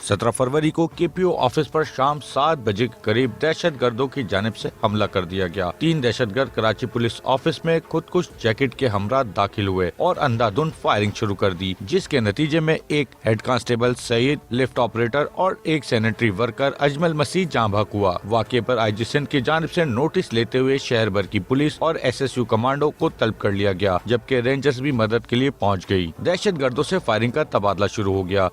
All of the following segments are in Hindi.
17 फरवरी को केपीओ ऑफिस पर शाम 7 बजे के करीब दहशतगर्दों की जानिब से हमला कर दिया गया। 3 दहशतगर्द कराची पुलिस ऑफिस में खुदकुश जैकेट के हमरा दाखिल हुए और अंधाधुंध फायरिंग शुरू कर दी, जिसके नतीजे में एक head constable Saeed, lift operator और एक सैनिटरी वर्कर अजमल मसीह जाँ बहक हुआ। वाक़े पर आईजी सिंध की जानिब से नोटिस लेते हुए शहर भर की पुलिस और SSU कमांडो को तलब कर लिया गया, जबकि रेंजर्स भी मदद के लिए पहुँच गयी। दहशतगर्दों से फायरिंग का तबादला शुरू हो गया।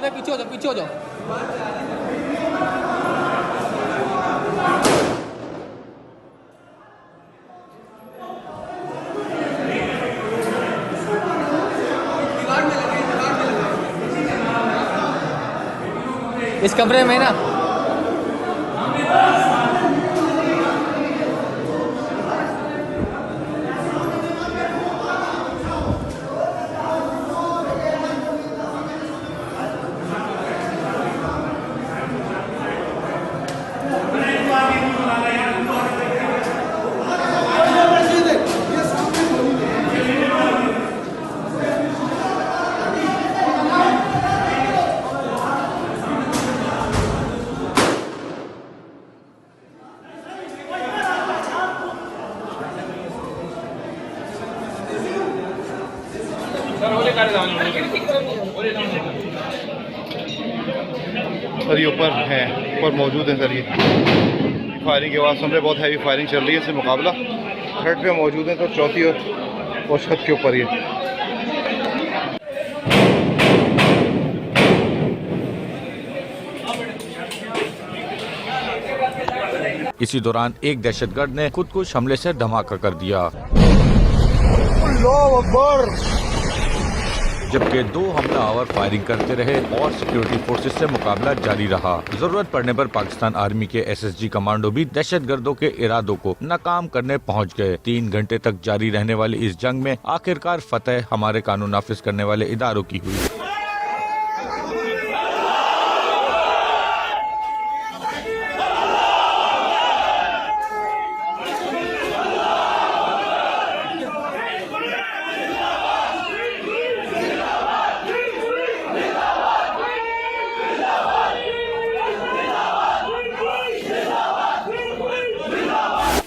पीछे हो जाओ, पीछे हो जाओ। इस कमरे में ना सर ये ऊपर है, ऊपर मौजूद है सर। ये फायरिंग के बाद सामने बहुत हैवी फायरिंग चल रही है, इससे मुकाबला थर्ड पे मौजूद है, तो चौथी और छत के ऊपर ये। इसी दौरान एक दहशतगर्द ने खुदकुश हमले से धमाका कर दिया, जबकि 2 हमलावर फायरिंग करते रहे और सिक्योरिटी फोर्सेस से मुकाबला जारी रहा। जरूरत पड़ने पर पाकिस्तान आर्मी के SSG कमांडो भी दहशतगर्दों के इरादों को नाकाम करने पहुंच गए। 3 घंटे तक जारी रहने वाली इस जंग में आखिरकार फतेह हमारे कानून नाफिज करने वाले इदारों की हुई।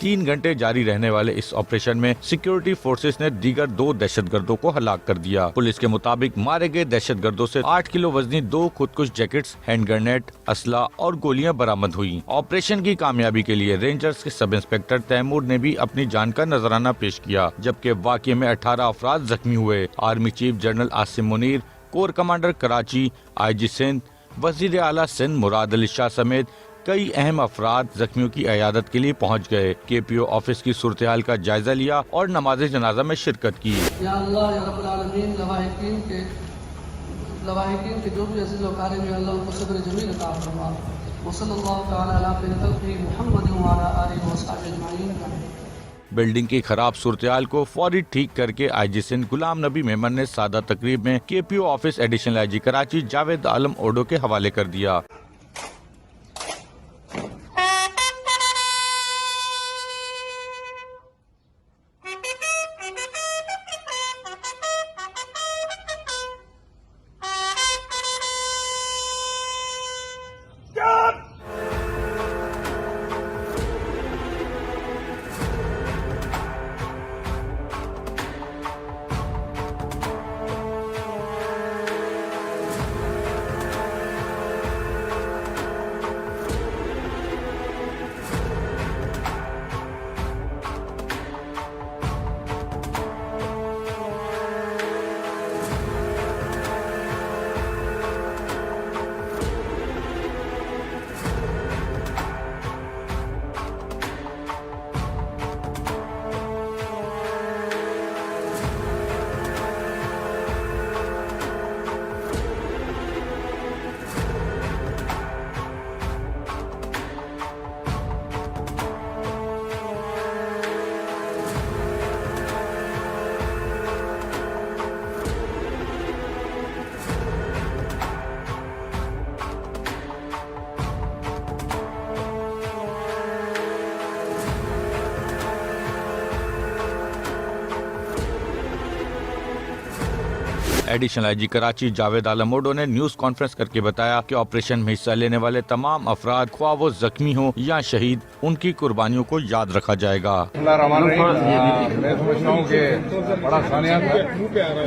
तीन घंटे जारी रहने वाले इस ऑपरेशन में सिक्योरिटी फोर्सेस ने दीगर 2 दहशतगर्दों को हलाक कर दिया। पुलिस के मुताबिक मारे गए दहशतगर्दों से 8 किलो वजनी 2 खुदकुश जैकेट्स, हैंड ग्रेनेड, असला और गोलियां बरामद हुई। ऑपरेशन की कामयाबी के लिए रेंजर्स के सब इंस्पेक्टर तैमूर ने भी अपनी जान का नजराना पेश किया, जबकि वाक़ये में 18 अफराद जख्मी हुए। Army chief general Asim Munir, corps commander Karachi, IG Sindh, वजीर आला सिंध मुराद अली शाह समेत कई अहम अफराद जख्मियों की इयादत के लिए पहुंच गए। केपीओ ऑफिस की सूरत-ए-हाल का जायजा लिया और नमाज जनाजा में शिरकत की। या अल्लाह या रब्बुल आलमीन, लवाहिकीन के जो भी अज़ीज़ व क़ारिब हैं, अल्लाह उनको सब्र जमील अता फरमा। वसल्लल्लाहु तआला अला खैरि मुहम्मद व अला आलिहि व अस्हाबिहि अजमईन। बिल्डिंग की खराब सूरत-ए-हाल को फौरी ठीक करके IG सिंध गुलाम नबी मेमन ने सादा तकरीब में KPO office additional IG Karachi Javed Alam Odho के हवाले कर दिया। एडिशनल आईजी कराची जावेद आलम ओडो ने न्यूज कॉन्फ्रेंस करके बताया कि ऑपरेशन में हिस्सा लेने वाले तमाम अफराद, ख्वाह वो जख्मी हो या शहीद, उनकी कुर्बानियों को याद रखा जाएगा। मैं समझता हूँ कि बड़ा सानिया था,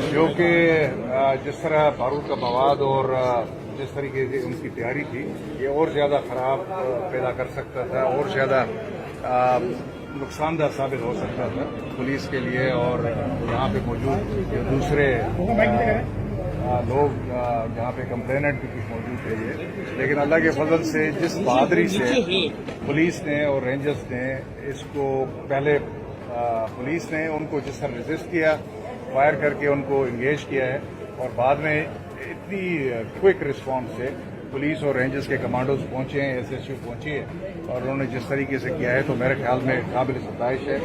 जो कि जिस तरह बारूद का मवाद और जिस तरीके से उनकी तैयारी थी, ये और ज्यादा खराब पैदा कर सकता था और ज्यादा नुकसानदाह साबित हो सकता था पुलिस के लिए और यहाँ पे मौजूद जो दूसरे लोग यहाँ पे कंप्लेनेंट भी कुछ मौजूद थे ये। लेकिन अल्लाह के फजल से जिस बहादुरी से पुलिस ने और रेंजर्स ने इसको पहले पुलिस ने उनको जिस तरह रेजिस्ट किया, फायर करके उनको इंगेज किया है और बाद में इतनी क्विक रिस्पॉन्स से पुलिस और रेंजर्स के कमांडोज पहुंचे हैं, एसएसयू पहुंची है और उन्होंने जिस तरीके से किया है तो मेरे ख्याल में काबिल सताइश है।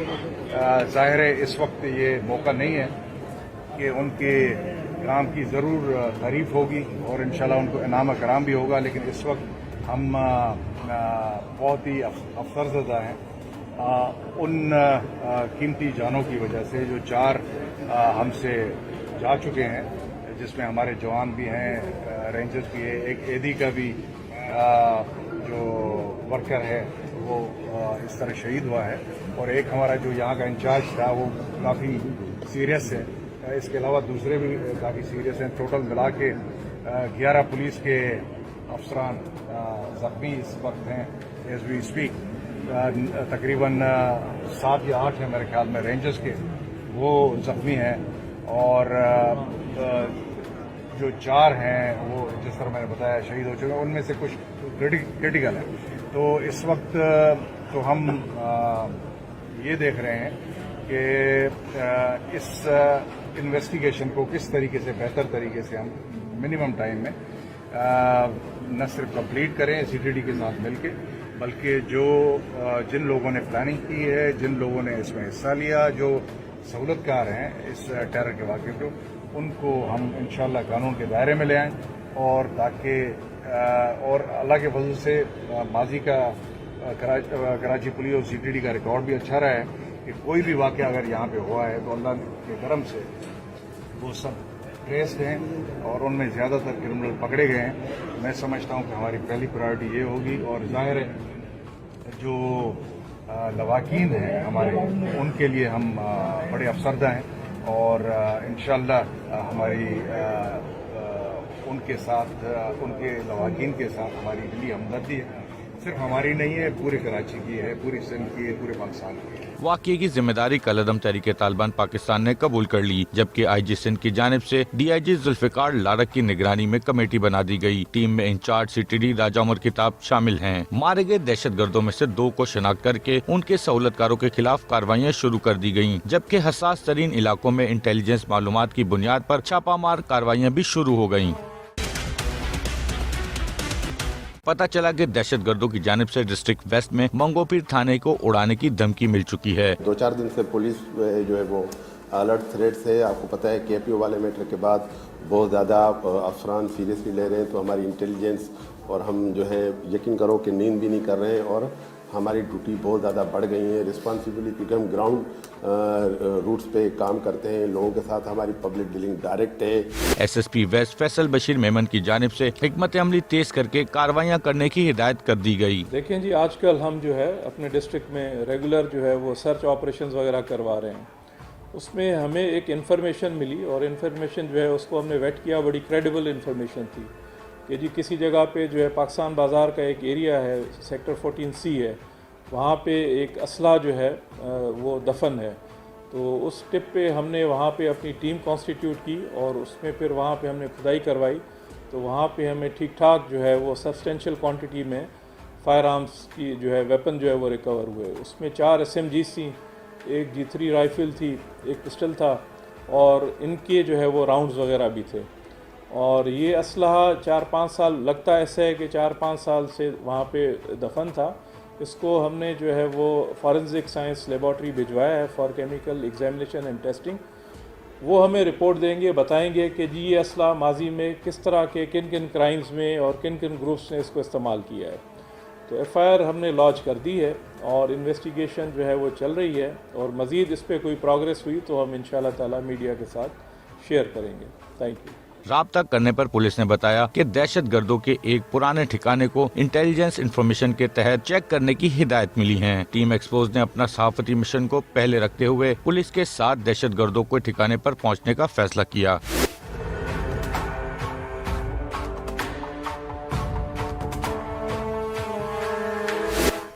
जाहिर है इस वक्त ये मौका नहीं है कि उनके काम की ज़रूर तारीफ होगी और इंशाल्लाह उनको इनाम कराम भी होगा, लेकिन इस वक्त हम बहुत ही अफसरज़दा हैं उन कीमती जानों की वजह से जो 4 हमसे जा चुके हैं, जिसमें हमारे जवान भी हैं, रेंजर्स भी है, एक एडी का भी जो वर्कर है वो इस तरह शहीद हुआ है और एक हमारा जो यहाँ का इंचार्ज था वो काफ़ी सीरियस है। इसके अलावा दूसरे भी काफ़ी सीरियस हैं। टोटल मिला के 11 पुलिस के अफसरान जख्मी इस वक्त हैं एज वी स्पीक। तकरीबन 7 या 8 हैं मेरे ख्याल में रेंजर्स के, वो जख्मी हैं और जो 4 हैं वो जिस तरह मैंने बताया शहीद हो चुके हैं, उनमें से कुछ क्रिटिकल है। तो इस वक्त तो हम ये देख रहे हैं कि इस इन्वेस्टिगेशन को किस तरीके से बेहतर तरीके से हम मिनिमम टाइम में न सिर्फ कंप्लीट करें सीटीडी के साथ मिलके, बल्कि जो जिन लोगों ने प्लानिंग की है, जिन लोगों ने इसमें हिस्सा लिया, जो सहूलतकार हैं इस टेरर के वाक़े को, उनको हम इंशाल्लाह कानून के दायरे में ले आएँ और ताकि और अल्लाह के फजल से माजी का कराची पुलिस और सीटीडी का रिकॉर्ड भी अच्छा रहा है कि कोई भी वाक़या अगर यहाँ पे हुआ है तो अल्लाह के करम से वो सब ट्रेस्ड हैं और उनमें ज़्यादातर क्रिमिनल पकड़े गए हैं। मैं समझता हूँ कि हमारी पहली प्रायोरिटी ये होगी और जाहिर है जो लवाकीन हैं हमारे, उनके लिए हम बड़े अफसरदा हैं और इंशाल्लाह हमारी उनके साथ, उनके लवाकीन के साथ हमारी दिली हमदर्दी है, सिर्फ हमारी नहीं है, पूरे कराची की है, पूरी सिंध की है, पूरे पाकिस्तान की है। वाक़ये की जिम्मेदारी कलअदम तहरीक तालिबान पाकिस्तान ने कबूल कर ली, जबकि आईजी सिंध की जानिब से डीआईजी जुल्फिकार लारक की निगरानी में कमेटी बना दी गई। टीम में इंचार्ज सीटीडी राजा उमर किताब शामिल हैं। मारे गए दहशतगर्दों में से 2 को शनाख्त करके उनके सहूलतकारों के खिलाफ कार्रवाइयाँ शुरू कर दी गयी, जबकि हसास तरीन इलाकों में इंटेलिजेंस मालूमात की बुनियाद पर छापामार कार्रवाइयाँ भी शुरू हो गयी। पता चला कि दहशतगर्दों की जानिब से डिस्ट्रिक्ट वेस्ट में मंगोपीर थाने को उड़ाने की धमकी मिल चुकी है। 2-4 दिन से पुलिस जो है वो अलर्ट थ्रेड से, आपको पता है केपीओ वाले मैटर के बाद बहुत ज़्यादा अफसरान सीरियसली ले रहे हैं, तो हमारी इंटेलिजेंस और हम जो है यकीन करो कि नींद भी नहीं कर रहे हैं और हमारी ड्यूटी बहुत ज़्यादा बढ़ गई है, रिस्पॉन्सिबिलिटी, क्योंकि हम ग्राउंड रूट्स पे काम करते हैं, लोगों के साथ हमारी पब्लिक डीलिंग डायरेक्ट है। एसएसपी वेस्ट फैसल बशीर मेमन की जानिब से हिकमत अमली तेज करके कार्रवाइयाँ करने की हिदायत कर दी गई। देखें जी, आजकल हम जो है अपने डिस्ट्रिक्ट में रेगुलर जो है वो सर्च ऑपरेशंस वगैरह करवा रहे हैं। उसमें हमें एक इन्फॉर्मेशन मिली और इन्फॉर्मेशन जो है उसको हमने वेट किया, बड़ी क्रेडिबल इन्फॉर्मेशन थी कि जी किसी जगह पे जो है पाकिस्तान बाज़ार का एक एरिया है, सेक्टर 14C है, वहाँ पे एक असला जो है वो दफन है। तो उस टिप पे हमने वहाँ पे अपनी टीम कॉन्स्टिट्यूट की और उसमें फिर वहाँ पे हमने खुदाई करवाई, तो वहाँ पे हमें ठीक ठाक जो है वो सब्सटेंशियल क्वांटिटी में फायर आर्म्स की जो है वेपन जो है वो रिकवर हुए। उसमें 4 SMGs थी, एक G3 राइफ़ल थी, एक पिस्टल था और इनके जो है वो राउंड्स वगैरह भी थे। और ये असलहा 4-5 साल लगता ऐसा है कि 4-5 साल से वहाँ पे दफन था। इसको हमने जो है वो फॉरेंसिक साइंस लेबॉर्ट्री भिजवाया है for chemical examination and testing. वो हमें रिपोर्ट देंगे, बताएंगे कि जी ये असला माजी में किस तरह के किन किन क्राइम्स में और किन किन ग्रुप्स ने इसको इस्तेमाल किया है। तो FIR हमने लॉन्च कर दी है और इन्वेस्टिगेशन जो है वो चल रही है और मज़ीद इस पर कोई प्रोग्रेस हुई तो हम इंशाल्लाह ताला मीडिया के साथ शेयर करेंगे। Thank you. राब्ता करने पर पुलिस ने बताया कि दहशतगर्दों के एक पुराने ठिकाने को इंटेलिजेंस इंफॉर्मेशन के तहत चेक करने की हिदायत मिली है। टीम एक्सपोज ने अपना सहाफती मिशन को पहले रखते हुए पुलिस के साथ दहशतगर्दों के ठिकाने पर पहुंचने का फैसला किया।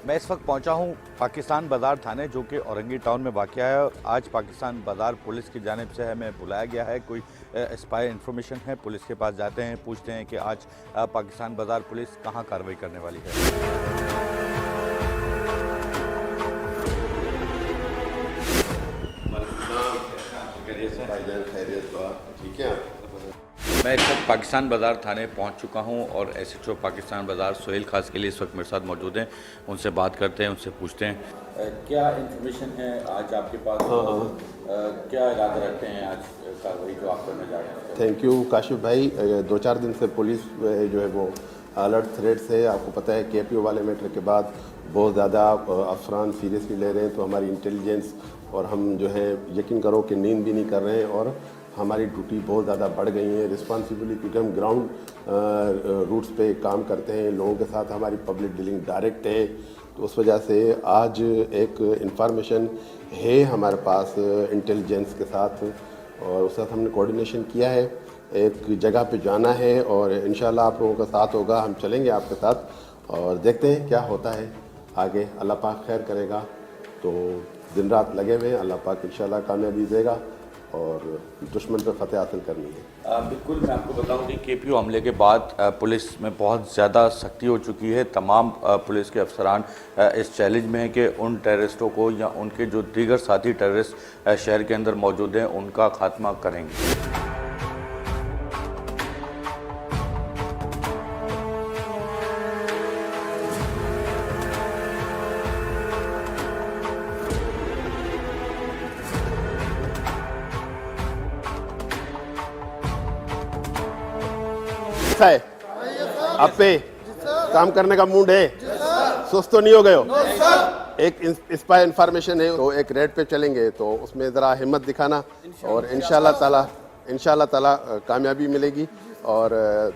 मैं इस वक्त पहुंचा हूं पाकिस्तान बाजार थाने, जो कि औरंगी टाउन में वाक़या है। और आज पाकिस्तान बाजार पुलिस की जानिब से हमें बुलाया गया है। कोई स्पाई इंफॉर्मेशन है, पुलिस के पास जाते हैं, पूछते हैं कि आज पाकिस्तान बाजार पुलिस कहां कार्रवाई करने वाली है। ठीक है। मैं इस वक्त पाकिस्तान बाज़ार थाने पहुंच चुका हूं और SHO पाकिस्तान बाज़ार सोहेल खास के लिए इस वक्त मेरे साथ मौजूद हैं। उनसे बात करते हैं, उनसे पूछते हैं क्या इंफॉर्मेशन है आज आपके पास। क्या इरादा रखते हैं आज कार्रवाई जो आप करने जा रहे हैं। थैंक यू काशिफ भाई। 2-4 दिन से पुलिस जो है वो अलर्ट थ्रेड से, आपको पता है KPO वाले मैटर के बाद बहुत ज़्यादा अफरान सीरियसली ले रहे हैं। तो हमारी इंटेलिजेंस और हम जो है यकीन करो कि नींद भी नहीं कर रहे हैं और हमारी ड्यूटी बहुत ज़्यादा बढ़ गई है, रिस्पॉन्सिबिलिटी, क्योंकि हम ग्राउंड रूट्स पे काम करते हैं, लोगों के साथ हमारी पब्लिक डीलिंग डायरेक्ट है। तो उस वजह से आज एक इंफॉर्मेशन है हमारे पास इंटेलिजेंस के साथ और उसके साथ हमने कोऑर्डिनेशन किया है। एक जगह पे जाना है और इंशाल्लाह आप लोगों का साथ होगा, हम चलेंगे आपके साथ और देखते हैं क्या होता है आगे। अल्लाह पाक खैर करेगा। तो दिन रात लगे हुए हैं, अल्लाह पाक इंशाल्लाह कामयाबी देगा और दुश्मन पर फतेह हासिल करनी है। बिल्कुल, मैं आपको बताऊं कि KPO हमले के बाद पुलिस में बहुत ज़्यादा सख्ती हो चुकी है। तमाम पुलिस के अफसरान इस चैलेंज में हैं कि उन टेररिस्टों को या उनके जो दीगर साथी टेररिस्ट शहर के अंदर मौजूद हैं उनका खात्मा करेंगे। है आप पे काम करने का मूड है, सुस्त तो नहीं हो गए हो। एक स्पाई इंफॉर्मेशन है तो एक रेड पे चलेंगे, तो उसमें ज़रा हिम्मत दिखाना और इंशाल्लाह ताला कामयाबी मिलेगी। और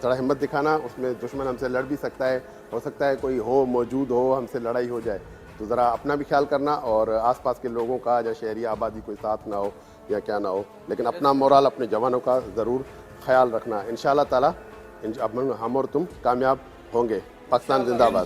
थोड़ा हिम्मत दिखाना, उसमें दुश्मन हमसे लड़ भी सकता है, हो सकता है कोई हो मौजूद हो, हमसे लड़ाई हो जाए। तो ज़रा अपना भी ख्याल करना और आसपास के लोगों का या शहरी आबादी कोई साथ ना हो या क्या ना हो, लेकिन अपना मोरल अपने जवानों का ज़रूर ख्याल रखना। इंशाल्लाह ताला हम और तुम कामयाब होंगे। पाकिस्तान जिंदाबाद।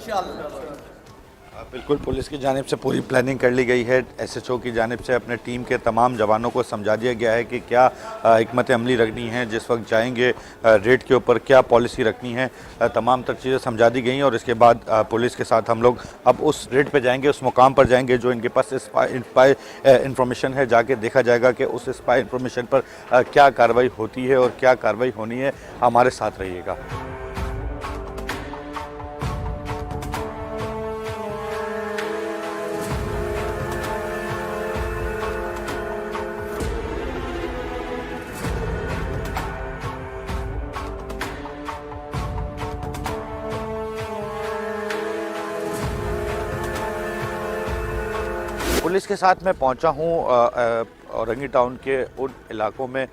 बिल्कुल, पुलिस की जानिब से पूरी प्लानिंग कर ली गई है। SHO की जानिब से अपने टीम के तमाम जवानों को समझा दिया गया है कि क्या हिकमत अमली रखनी है, जिस वक्त जाएंगे रेड के ऊपर क्या पॉलिसी रखनी है। तमाम तर चीज़ें समझा दी गई हैं और इसके बाद पुलिस के साथ हम लोग अब उस रेड पे जाएंगे, उस मुकाम पर जाएंगे जो इनके पास स्पाई इंफॉर्मेशन है। जाके देखा जाएगा कि उस स्पाई इंफॉर्मेशन पर क्या कार्रवाई होती है और क्या कार्रवाई होनी है। हमारे साथ रहिएगा। पुलिस के साथ मैं पहुंचा हूं औरंगी टाउन के उन इलाकों में।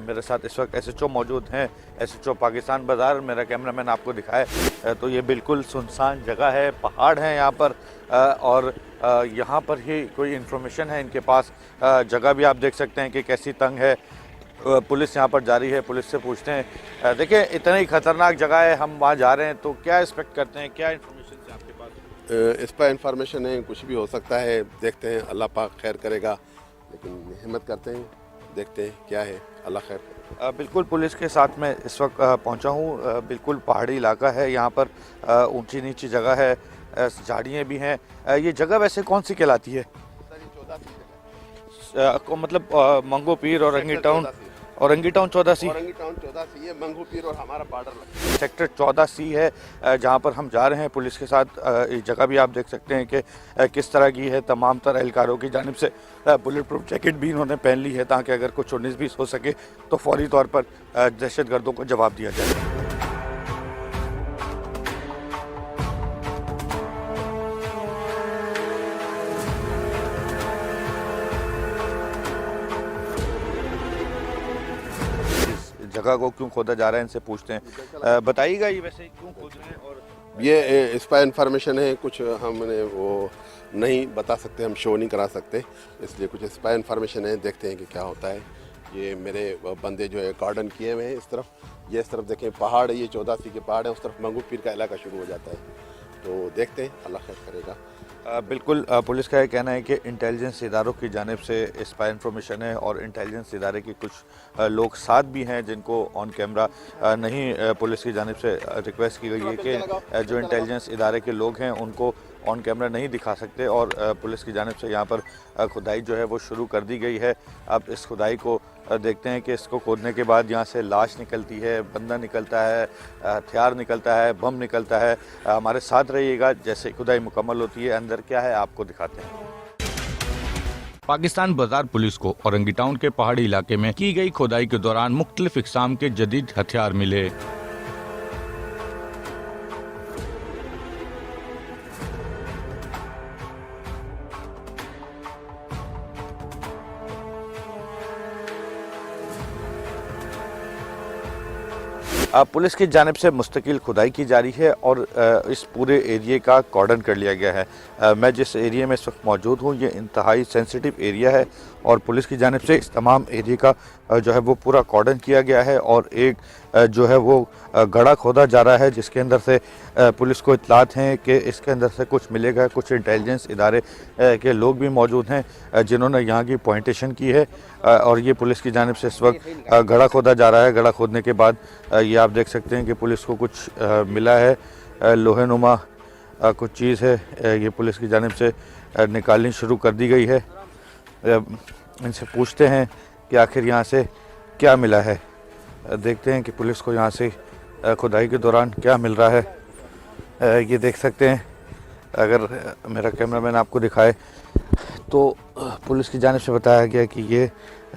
मेरे साथ इस वक्त SHO मौजूद हैं, SHO पाकिस्तान बाज़ार। मेरा कैमरामैन आपको दिखाए तो ये बिल्कुल सुनसान जगह है, पहाड़ हैं यहाँ पर और यहाँ पर ही कोई इन्फॉर्मेशन है इनके पास। जगह भी आप देख सकते हैं कि कैसी तंग है। पुलिस यहाँ पर जारी है, पुलिस से पूछते हैं। देखिए, इतनी ही ख़तरनाक जगह है, हम वहाँ जा रहे हैं तो क्या एक्सपेक्ट करते हैं, क्या इन्फॉर्मेशन है आपके पास। इस पर इंफॉर्मेशन है, कुछ भी हो सकता है, देखते हैं, अल्लाह पाक खैर करेगा, लेकिन हिम्मत करते हैं, देखते हैं क्या है, अल्लाह खैर करेगा। बिल्कुल, पुलिस के साथ मैं इस वक्त पहुंचा हूं। बिल्कुल पहाड़ी इलाका है, यहाँ पर ऊंची नीची जगह है, झाड़ियाँ भी हैं। ये जगह वैसे कौन सी कहलाती है। मतलब मंगो पीर और Orangi town 14C। Orangi town 14C है, मंगू पीर और हमारा बॉर्डर सेक्टर 14C है जहाँ पर हम जा रहे हैं पुलिस के साथ। इस जगह भी आप देख सकते हैं कि किस तरह की है। तमाम तरह एहलकारों की जानिब से बुलेट प्रूफ जैकेट भी इन्होंने पहन ली है ताकि अगर कुछ 19-20 हो सके तो फौरी तौर पर दहशतगर्दों को जवाब दिया जाए। जगह को क्यों खोदा जा रहा है, इनसे पूछते हैं। बताइएगा ये वैसे क्यों खोद रहे हैं? और ये स्पाई इन्फॉर्मेशन है, कुछ हमने वो नहीं बता सकते, हम शो नहीं करा सकते, इसलिए कुछ स्पाई इन्फॉर्मेशन है, देखते हैं कि क्या होता है। ये मेरे बंदे जो है गार्डन किए हुए हैं इस तरफ, ये इस तरफ देखें पहाड़ है, ये 14 के पहाड़ है, उस तरफ मंगू पीर का इलाका शुरू हो जाता है, तो देखते हैं, अल्लाह खैर करेगा। बिल्कुल, पुलिस का ये कहना है कि इंटेलिजेंस इदारों की जानिब से स्पाई इन्फॉर्मेशन है और इंटेलिजेंस इदारे के कुछ लोग साथ भी हैं जिनको ऑन कैमरा नहीं पुलिस की जानिब से रिक्वेस्ट की गई है कि जो इंटेलिजेंस इदारे के लोग हैं उनको ऑन कैमरा नहीं दिखा सकते, और पुलिस की जानिब से यहाँ पर खुदाई जो है वो शुरू कर दी गई है। अब इस खुदाई को देखते हैं कि इसको खोदने के बाद यहाँ से लाश निकलती है, बंदा निकलता है, हथियार निकलता है, बम निकलता है। हमारे साथ रहिएगा, जैसे खुदाई मुकम्मल होती है अंदर क्या है आपको दिखाते हैं। पाकिस्तान बाजार पुलिस को औरंगी टाउन के पहाड़ी इलाके में की गई खुदाई के दौरान मुख्तलिफ इक़साम के जदीद हथियार मिले। पुलिस की जानिब से मुस्तकिल खुदाई की जा रही है और इस पूरे एरिए का कॉर्डन कर लिया गया है। मैं जिस एरिया में इस वक्त मौजूद हूँ ये इंतहाई सेंसिटिव एरिया है और पुलिस की जानिब से इस तमाम एरिए का जो है वो पूरा कॉर्डन किया गया है और एक जो है वो गड्ढा खोदा जा रहा है जिसके अंदर से पुलिस को इत्तलात हैं कि इसके अंदर से कुछ मिलेगा। कुछ इंटेलिजेंस इदारे के लोग भी मौजूद हैं जिन्होंने यहाँ की पॉइंटेशन की है और ये पुलिस की जानिब से इस वक्त गड्ढा खोदा जा रहा है। गड्ढा खोदने के बाद ये आप देख सकते हैं कि पुलिस को कुछ मिला है, लोहे नुमा कुछ चीज़ है, ये पुलिस की जानिब से निकालनी शुरू कर दी गई है। इनसे पूछते हैं कि आखिर यहाँ से क्या मिला है। देखते हैं कि पुलिस को यहाँ से खुदाई के दौरान क्या मिल रहा है। ये देख सकते हैं, अगर मेरा कैमरामैन आपको दिखाए तो पुलिस की जानिब से बताया गया कि ये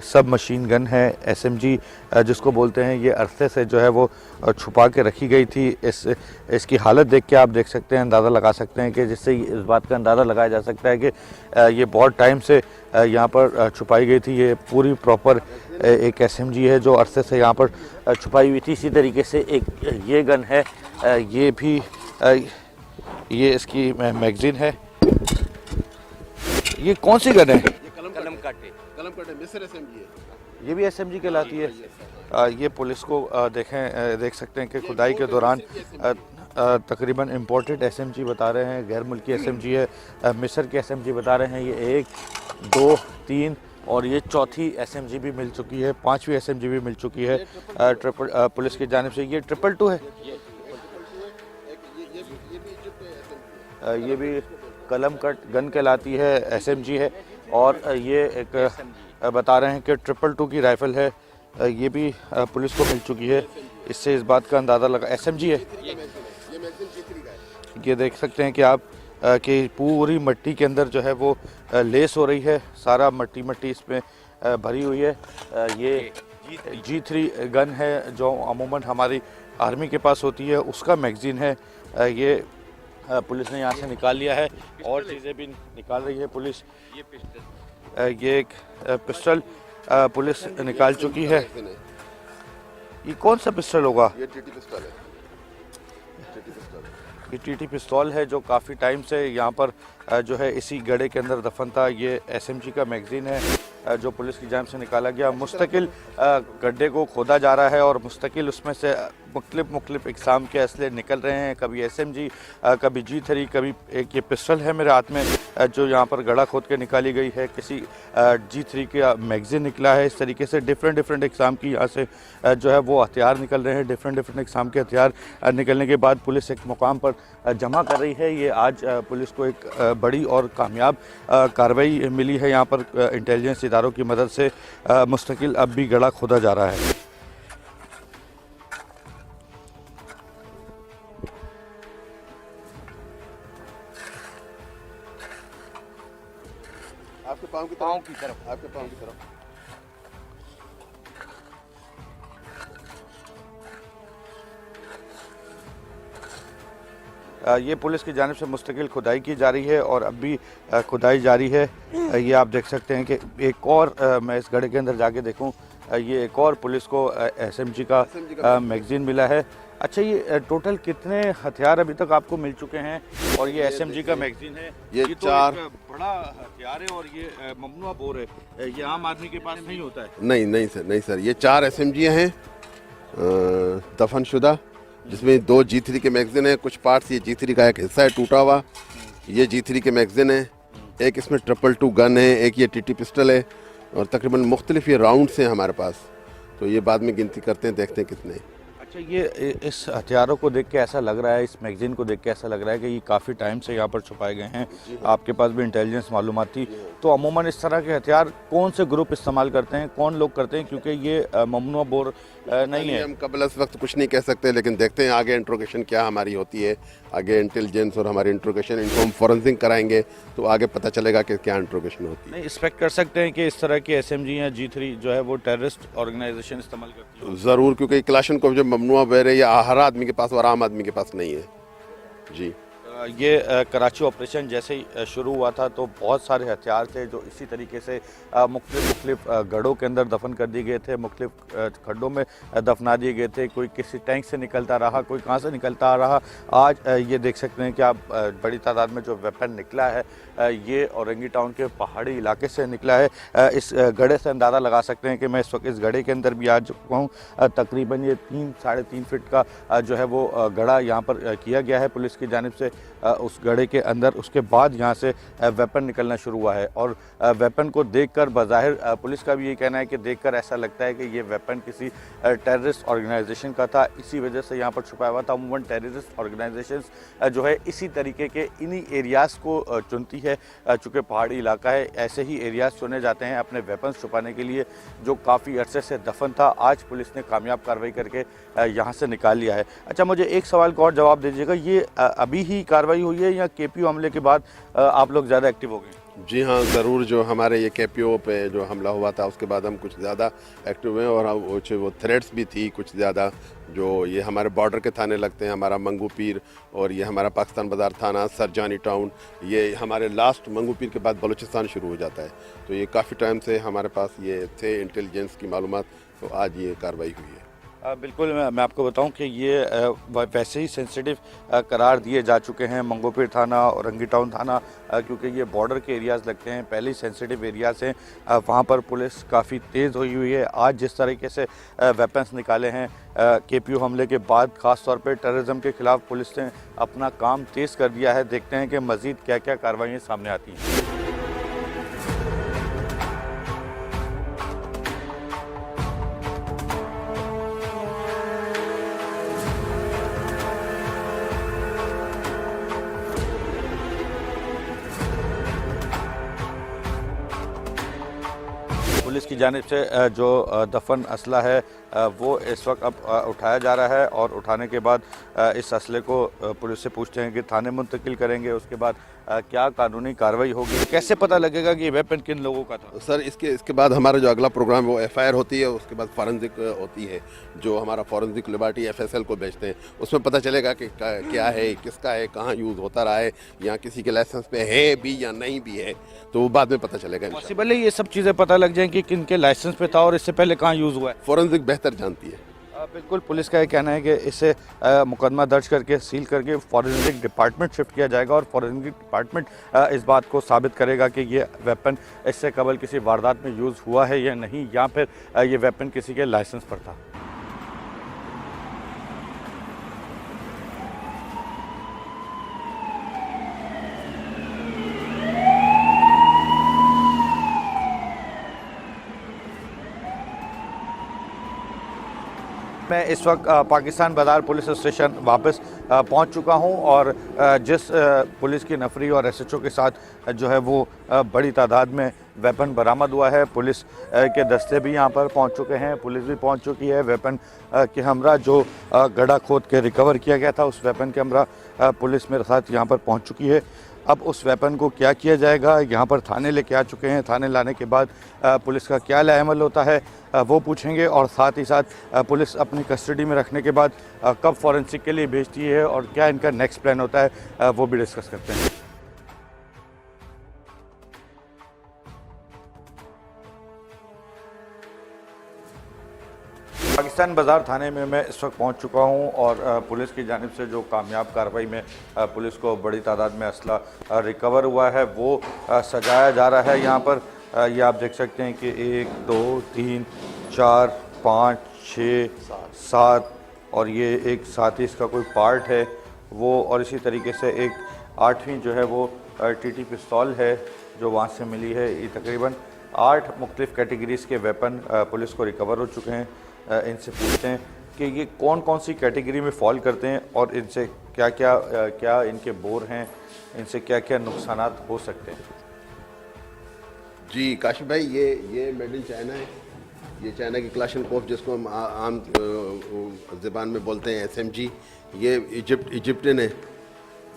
सब मशीन गन है, SMG जिसको बोलते हैं। ये अरसे से जो है वो छुपा के रखी गई थी। इसकी हालत देख के आप देख सकते हैं, अंदाज़ा लगा सकते हैं कि जिससे इस बात का अंदाज़ा लगाया जा सकता है कि ये बहुत टाइम से यहाँ पर छुपाई गई थी। ये पूरी प्रॉपर एक SMG है जो अरसे से यहाँ पर छुपाई हुई थी। इसी तरीके से एक ये गन है, ये भी ये इसकी मैगज़ीन है। ये कौन सी गन है? कलम काटे मिस्र SMG है, ये भी SMG कहलाती है। ये पुलिस को देख सकते हैं कि खुदाई के दौरान तकरीबन इम्पोर्टेड SMG बता रहे हैं, गैर मुल्की SMG है। मिस्र की SMG बता रहे हैं। ये 1, 2, 3 और ये चौथी SMG भी मिल चुकी है, 5वीं SMG भी मिल चुकी है पुलिस की जानिब से। ये 222 है, ये भी कलम कट गन कहलाती है, SMG है। और ये एक बता रहे हैं कि 222 की राइफ़ल है, ये भी पुलिस को मिल चुकी है। इससे इस बात का अंदाज़ा लगा SMG है। ये देख सकते हैं कि आप कि पूरी मिट्टी के अंदर जो है वो लेस हो रही है, सारा मट्टी इसमें भरी हुई है। ये G3 गन है जो अमूमन हमारी आर्मी के पास होती है, उसका मैगज़ीन है। ये पुलिस ने यहाँ से निकाल लिया है और चीज़ें भी निकाल रही है पुलिस। ये एक पिस्टल पुलिस निकाल चुकी है। ये कौन सा पिस्टल होगा? ये TT पिस्तौल है। ये TT पिस्तौल है जो काफ़ी टाइम से यहाँ पर जो है इसी गड्ढे के अंदर दफन था। ये SMG का मैगज़ीन है जो पुलिस की जानिब से निकाला गया। मुस्तकिल गड्ढे को खोदा जा रहा है और मुस्तकिल उसमें से मुख्तलिफ इक़साम के असले निकल रहे हैं। कभी SMG, कभी G3, कभी एक ये पिस्टल है मेरे हाथ में जो यहाँ पर गड्ढा खोद के निकाली गई है। किसी G3 का मैगज़ीन निकला है। इस तरीके से डिफरेंट इक़साम की यहाँ से जो है वो हथियार निकल रहे हैं। डिफरेंट इक़साम के हथियार निकलने के बाद पुलिस एक मुकाम पर जमा कर रही है। ये आज पुलिस को एक बड़ी और कामयाब कार्रवाई मिली है। यहाँ पर इंटेलिजेंस इदारों की मदद से मुस्तकिल अब भी गड्ढा खोदा जा रहा है। आपके पाँव की तरफ, आपके पाँव की तरफ। ये पुलिस की जानिब से मुस्तकिल खुदाई की जा रही है और अब भी खुदाई जारी है। ये आप देख सकते हैं कि एक और मैं इस गड्ढे के अंदर जाके देखूं ये एक और पुलिस को SMG का मैगजीन मिला है। अच्छा, ये टोटल कितने हथियार अभी तक आपको मिल चुके हैं? और ये SMG का मैगजीन है, ये तो 4 एक बड़ा हथियार है और ये ममनुआ बोर है, ये आम आदमी के पास नहीं होता है। नहीं सर, ये 4 SMG हैं दफनशुदा, जिसमें 2 G3 के मैगजीन हैं। कुछ पार्ट्स ये G3 का एक हिस्सा है टूटा हुआ, ये G3 के मैगजीन है। एक इसमें 222 गन है, एक ये TT पिस्टल है, और तकरीबन मुख्तलिफ ये राउंड्स हैं हमारे पास। तो ये बाद में गिनती करते हैं, देखते हैं कितने। अच्छा, ये इस हथियारों को देख के ऐसा लग रहा है, इस मैगजीन को देख के ऐसा लग रहा है कि ये काफ़ी टाइम से यहाँ पर छुपाए गए हैं। आपके पास भी इंटेलिजेंस मालूमात थी, तो अमूमन इस तरह के हथियार कौन से ग्रुप इस्तेमाल करते हैं, कौन लोग करते हैं? क्योंकि ये ममनुआ बोर नहीं है। हम कबल इस वक्त कुछ नहीं कह सकते, लेकिन देखते हैं आगे इंट्रोगेशन क्या हमारी होती है। आगे इंटेलिजेंस और हमारी इंट्रोगेशन, इनको हम फॉरेंसिक कराएंगे तो आगे पता चलेगा कि क्या इंट्रोगेशन होती है। नहीं, एक्सपेक्ट कर सकते हैं कि इस तरह की SMG या G3 जो है वो टेररिस्ट ऑर्गेनाइजेशन इस्तेमाल करती है? ज़रूर, क्योंकि क्लाशन को जो ममनुआ बैर है, ये हर आदमी के पास और आम आदमी के पास नहीं है जी। ये कराची ऑपरेशन जैसे ही शुरू हुआ था तो बहुत सारे हथियार थे जो इसी तरीके से मुख्तलिफ गढ़ों के अंदर दफन कर दिए गए थे, मुख्तलिफ खड्डों में दफना दिए गए थे। कोई किसी टैंक से निकलता रहा, कोई कहाँ से निकलता आ रहा। आज ये देख सकते हैं कि आप बड़ी तादाद में जो वेपन निकला है ये औरंगी टाउन के पहाड़ी इलाके से निकला है। इस गढ़े से अंदाज़ा लगा सकते हैं कि मैं इस वक्त इस गढ़े के अंदर भी आ चुका हूँ। तकरीबन ये 3-3.5 फीट का जो है वो गढ़ा यहाँ पर किया गया है पुलिस की जानिब से उस गढ़े के अंदर। उसके बाद यहाँ से वेपन निकलना शुरू हुआ है और वेपन को देखकर बज़ाहिर पुलिस का भी ये कहना है कि देखकर ऐसा लगता है कि ये वेपन किसी टेररिस्ट ऑर्गेनाइजेशन का था, इसी वजह से यहाँ पर छुपाया हुआ था। अमूमन टेररिस्ट ऑर्गेनाइजेशंस जो है इसी तरीके के इन्हीं एरियाज़ को चुनती है। चूँकि पहाड़ी इलाका है, ऐसे ही एरियाज़ चुने जाते हैं अपने वेपन्स छुपाने के लिए, जो काफ़ी अरसे से दफन था। आज पुलिस ने कामयाब कार्रवाई करके यहाँ से निकाल लिया है। अच्छा, मुझे एक सवाल का और जवाब दीजिएगा, ये अभी ही कार्रवाई हुई है या KPO हमले के बाद आप लोग ज़्यादा एक्टिव हो गए? जी हाँ, ज़रूर। जो हमारे ये KPO पे जो हमला हुआ था उसके बाद हम कुछ ज़्यादा एक्टिव हुए और वो थ्रेट्स भी थी कुछ ज़्यादा। जो ये हमारे बॉर्डर के थाने लगते हैं, हमारा मंगू पीर और ये हमारा पाकिस्तान बाज़ार थाना, सरजानी टाउन, ये हमारे लास्ट मंगू पीर के बाद बलूचिस्तान शुरू हो जाता है। तो ये काफ़ी टाइम से हमारे पास ये थे इंटेलिजेंस की मालूमात, तो आज ये कार्रवाई हुई है। बिल्कुल, मैं आपको बताऊं कि ये वैसे ही सेंसिटिव करार दिए जा चुके हैं मंगोपीर थाना और रंगी टाउन थाना, क्योंकि ये बॉर्डर के एरियाज़ लगते हैं, पहले ही सेंसिटिव एरियाज़ हैं। वहाँ पर पुलिस काफ़ी तेज़ हुई है। आज जिस तरीके से वेपन्स निकाले हैं KPO हमले के बाद, ख़ास तौर पे टेररिज्म के ख़िलाफ़ पुलिस ने अपना काम तेज़ कर दिया है। देखते हैं कि मज़ीद क्या क्या कार्रवाइयाँ सामने आती हैं। पुलिस की जानिब से जो दफन असला है वो इस वक्त अब उठाया जा रहा है और उठाने के बाद इस असले को पुलिस से पूछते हैं कि थाने मुंतकिल करेंगे। उसके बाद क्या कानूनी कार्रवाई होगी, कैसे पता लगेगा कि ये वेपन किन लोगों का था? सर, इसके बाद हमारा जो अगला प्रोग्राम है वो FIR होती है, उसके बाद फॉरेंसिक होती है, जो हमारा फॉरेंसिक लेबॉरेटरी FSL को भेजते हैं। उसमें पता चलेगा कि क्या है, किसका है, कहाँ यूज़ होता रहा है, या किसी के लाइसेंस पे है भी या नहीं भी है, तो वो बाद में पता चलेगा। पॉसिबल है ये सब चीज़ें पता लग जाएं कि किन के लाइसेंस पे था और इससे पहले कहाँ यूज़ हुआ है? फॉरेंसिक बेहतर जानती है। बिल्कुल, पुलिस का ये कहना है कि इसे मुकदमा दर्ज करके सील करके फॉरेंसिक डिपार्टमेंट शिफ्ट किया जाएगा और फॉरेंसिक डिपार्टमेंट इस बात को साबित करेगा कि ये वेपन इससे कबल किसी वारदात में यूज़ हुआ है या नहीं, या फिर ये वेपन किसी के लाइसेंस पर था। मैं इस वक्त पाकिस्तान बाज़ार पुलिस स्टेशन वापस पहुंच चुका हूं और जिस पुलिस की नफरी और SHO के साथ जो है वो बड़ी तादाद में वेपन बरामद हुआ है। पुलिस के दस्ते भी यहां पर पहुंच चुके हैं, पुलिस भी पहुंच चुकी है। वेपन के हमरा जो गड्ढा खोद के रिकवर किया गया था, उस वेपन के हमरा पुलिस मेरे साथ यहां पर पहुंच चुकी है। अब उस वेपन को क्या किया जाएगा, यहाँ पर थाने लेके आ चुके हैं। थाने लाने के बाद पुलिस का क्या लाएमल होता है वो पूछेंगे और साथ ही साथ पुलिस अपनी कस्टडी में रखने के बाद कब फॉरेंसिक के लिए भेजती है और क्या इनका नेक्स्ट प्लान होता है वो भी डिस्कस करते हैं। पाकिस्तान बाज़ार थाने में मैं इस वक्त पहुंच चुका हूं और पुलिस की जानिब से जो कामयाब कार्रवाई में पुलिस को बड़ी तादाद में असला रिकवर हुआ है वो सजाया जा रहा है। यहाँ पर ये आप देख सकते हैं कि 1 2 3 4 5 6 7 और ये एक साथ ही इसका कोई पार्ट है वो, और इसी तरीके से एक 8वीं जो है वो टीटी पिस्तौल है जो वहाँ से मिली है। ये तकरीबन 8 मुख्तलिफ़ कैटेगरीज़ के वेपन पुलिस को रिकवर हो चुके हैं। इनसे पूछते हैं कि ये कौन कौन सी कैटेगरी में फॉल करते हैं और इनसे क्या इनके बोर हैं, इनसे क्या क्या नुकसानात हो सकते हैं। जी काशिफ भाई, ये मेड इन चाइना है। ये चाइना की क्लाशनकोफ जिसको हम आम ज़बान में बोलते हैं SMG। ये इजिप्टियन है।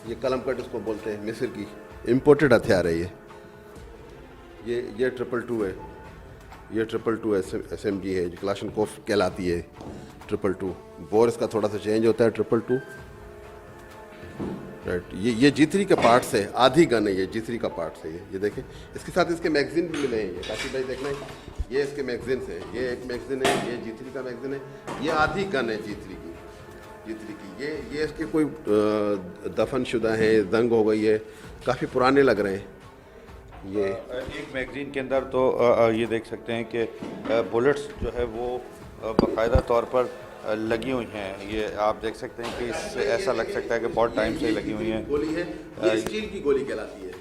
ये कलमकट इसको बोलते हैं, मिस्र की इम्पोर्टेड हथियार है। ये 222 है। ये 222 SMG है जो क्लाशनकोफ कहलाती है। 222 बोर इसका थोड़ा सा चेंज होता है। 222 राइट। ये G3 के पार्ट्स है, आधी गन है। ये G3 का पार्ट्स है। ये देखें, इसके साथ इसके मैगजीन भी मिले हैं। ये काशिफ भाई देखना है, ये इसके मैगजीन है। ये एक मैगजीन है, ये G3 का मैगजीन है। ये आधी गन है G3 की। ये इसके कोई दफन शुदा है, जंग हो गई है, काफ़ी पुराने लग रहे हैं। ये एक मैगजीन के अंदर तो ये देख सकते हैं कि बुलेट्स जो है वो बाकायदा तौर पर लगी हुई हैं। ये आप देख सकते हैं कि इससे ऐसा लग सकता है कि बहुत टाइम से लगी हुई हैं। गोली है, ये स्टील की गोली कहलाती है।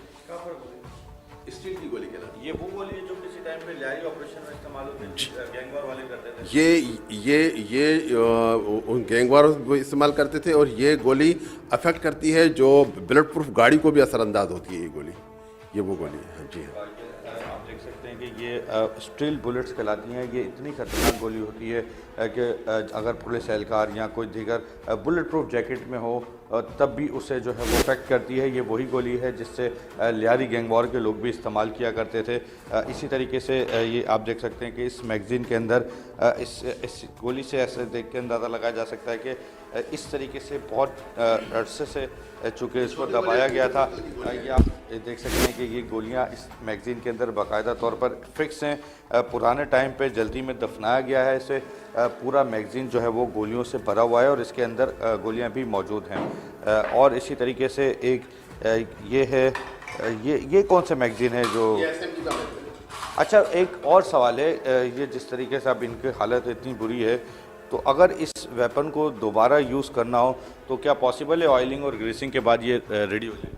स्टील की गोली कहलाती है। ये वो गोली है जो किसी टाइम पे लियारी ऑपरेशन में इस्तेमाल होती थी, गैंगवार वाले करते थे। ये गैंगवार वो इस्तेमाल करते थे और ये गोली अफेक्ट करती है जो बुलेट प्रूफ गाड़ी को भी असरअंदाज होती है। ये गोली, ये वो गोली है। हाँ जी हाँ। आप देख सकते हैं कि ये स्टील बुलेट्स कहलाती हैं। ये इतनी खतरनाक गोली होती है कि अगर पुलिस एहलकार या कोई दीगर बुलेट प्रूफ जैकेट में हो तब भी उसे जो है वो अफेक्ट करती है। ये वही गोली है जिससे लियारी गैंगवार के लोग भी इस्तेमाल किया करते थे। इसी तरीके से ये आप देख सकते हैं कि इस मैगज़ीन के अंदर इस गोली से ऐसे देख के अंदाज़ा लगाया जा सकता है कि इस तरीके से बहुत अरसे से चूँकि इसको दबाया गया था। ये आप देख सकते हैं कि ये गोलियां इस मैगज़ीन के अंदर बाकायदा तौर पर फिक्स हैं। पुराने टाइम पे जल्दी में दफनाया गया है इसे। पूरा मैगज़ीन जो है वो गोलियों से भरा हुआ है और इसके अंदर गोलियां भी मौजूद हैं। और इसी तरीके से एक ये है, ये कौन सा मैगज़ीन है जो अच्छा, एक और सवाल है, ये जिस तरीके से अब इनकी हालत इतनी बुरी है तो अगर इस वेपन को दोबारा यूज़ करना हो तो क्या पॉसिबल है ऑयलिंग और ग्रीसिंग के बाद ये रेडी हो जाए?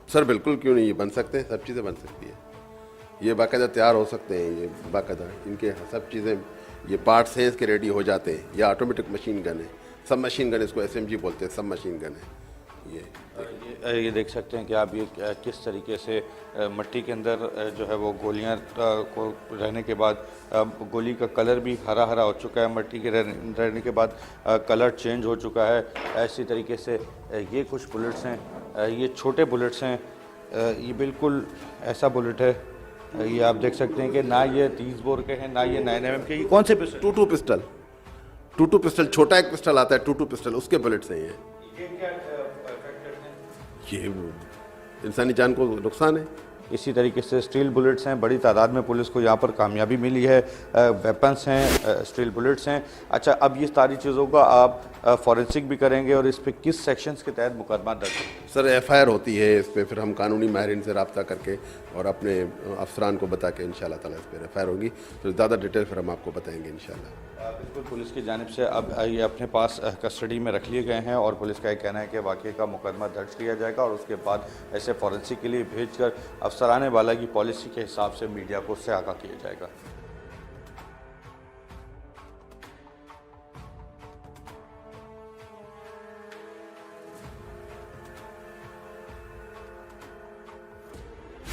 सर बिल्कुल, क्यों नहीं, ये बन सकते हैं, सब चीज़ें बन सकती है। ये बाकायदा तैयार हो सकते हैं। ये बाकायदा इनके सब चीज़ें, ये पार्ट्स हैं इसके रेडी हो जाते हैं। ये ऑटोमेटिक मशीन गन है, सब मशीन गन, इसको SMG बोलते हैं, सब मशीन गन है। ये देख सकते हैं कि आप ये किस तरीके से मिट्टी के अंदर जो है वो गोलियां को रहने के बाद गोली का कलर भी हरा हरा हो चुका है। मिट्टी के रहने के बाद कलर चेंज हो चुका है। इसी तरीके से ये कुछ बुलेट्स हैं, ये छोटे बुलेट्स हैं। ये बिल्कुल ऐसा बुलेट है, ये आप देख सकते हैं कि ना ये 30 बोर के हैं ना ये 9mm के। ये कौन से पिस्टल? 22 पिस्टल। 22 पिस्टल, छोटा एक पिस्टल आता है 22 पिस्टल, उसके बुलेट्स हैं ये। ये इंसानी जान को नुकसान है। इसी तरीके से स्टील बुलेट्स हैं, बड़ी तादाद में पुलिस को यहाँ पर कामयाबी मिली है। वेपन्स हैं, स्टील बुलेट्स हैं। अच्छा, अब ये सारी चीज़ों का आप फॉरेंसिक भी करेंगे और इस पर किस सेक्शंस के तहत मुकदमा दर्ज है? सर FIR होती है इस पर, फिर हम कानूनी माहिरीन से रब्ता करके और अपने अफसरान को बता के इंशाल्लाह ताला इस पर FIR होगी। फिर ज़्यादा डिटेल फिर हम आपको बताएंगे इंशाल्लाह। बिल्कुल, पुलिस की जानिब से अब ये अपने पास कस्टडी में रख लिए गए हैं और पुलिस का ये कहना है कि वाक़े का मुकदमा दर्ज किया जाएगा और उसके बाद ऐसे फॉरेंसिक के लिए भेजकर अफसराने वाला की पॉलिसी के हिसाब से मीडिया को उससे आगाह किया जाएगा।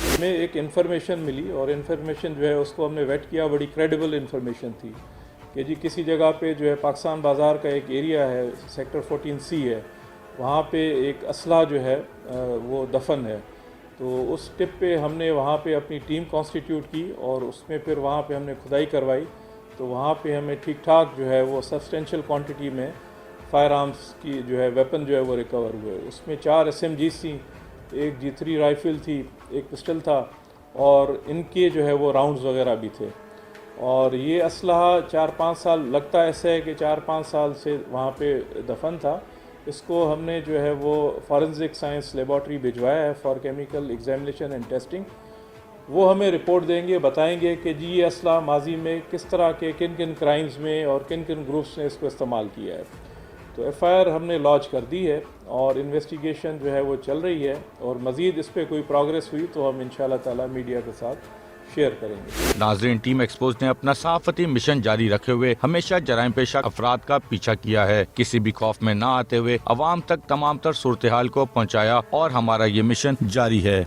हमें एक इन्फॉर्मेशन मिली और इन्फॉर्मेशन जो है उसको हमने वेट किया। बड़ी क्रेडिबल इन्फॉर्मेशन थी कि जी किसी जगह पे जो है पाकिस्तान बाज़ार का एक एरिया है, सेक्टर 14C है, वहाँ पे एक असला जो है वो दफन है। तो उस टिप पे हमने वहाँ पे अपनी टीम कॉन्स्टिट्यूट की और उसमें फिर वहाँ पे हमने खुदाई करवाई। तो वहाँ पे हमें ठीक ठाक जो है वो सब्सटेंशियल क्वांटिटी में फायर आर्म्स की जो है वेपन जो है वो रिकवर हुए। उसमें 4 SMGs थी, एक G3 राइफ़ल थी, एक पिस्टल था और इनके जो है वो राउंड्स वगैरह भी थे। और ये असलहा 4-5 साल लगता ऐसा है कि 4-5 साल से वहाँ पे दफन था। इसको हमने जो है वो फॉरेंसिक साइंस लेबॉर्ट्री भिजवाया है for chemical examination and testing. वो हमें रिपोर्ट देंगे, बताएंगे कि जी ये असला माजी में किस तरह के किन किन क्राइम्स में और किन किन ग्रुप्स ने इसको इस्तेमाल किया है। तो एफआईआर हमने लॉन्च कर दी है और इन्वेस्टिगेशन जो है वो चल रही है और मज़ीद इस पर कोई प्रोग्रेस हुई तो हम इंशाल्लाह ताला मीडिया के साथ शेयर करेंगे। नाजरीन, टीम एक्सपोज ने अपना सहाफती मिशन जारी रखे हुए हमेशा जराइम पेशा अफराद का पीछा किया है। किसी भी खौफ में न आते हुए अवाम तक तमाम तर सूरत हाल को पहुँचाया और हमारा ये मिशन जारी है।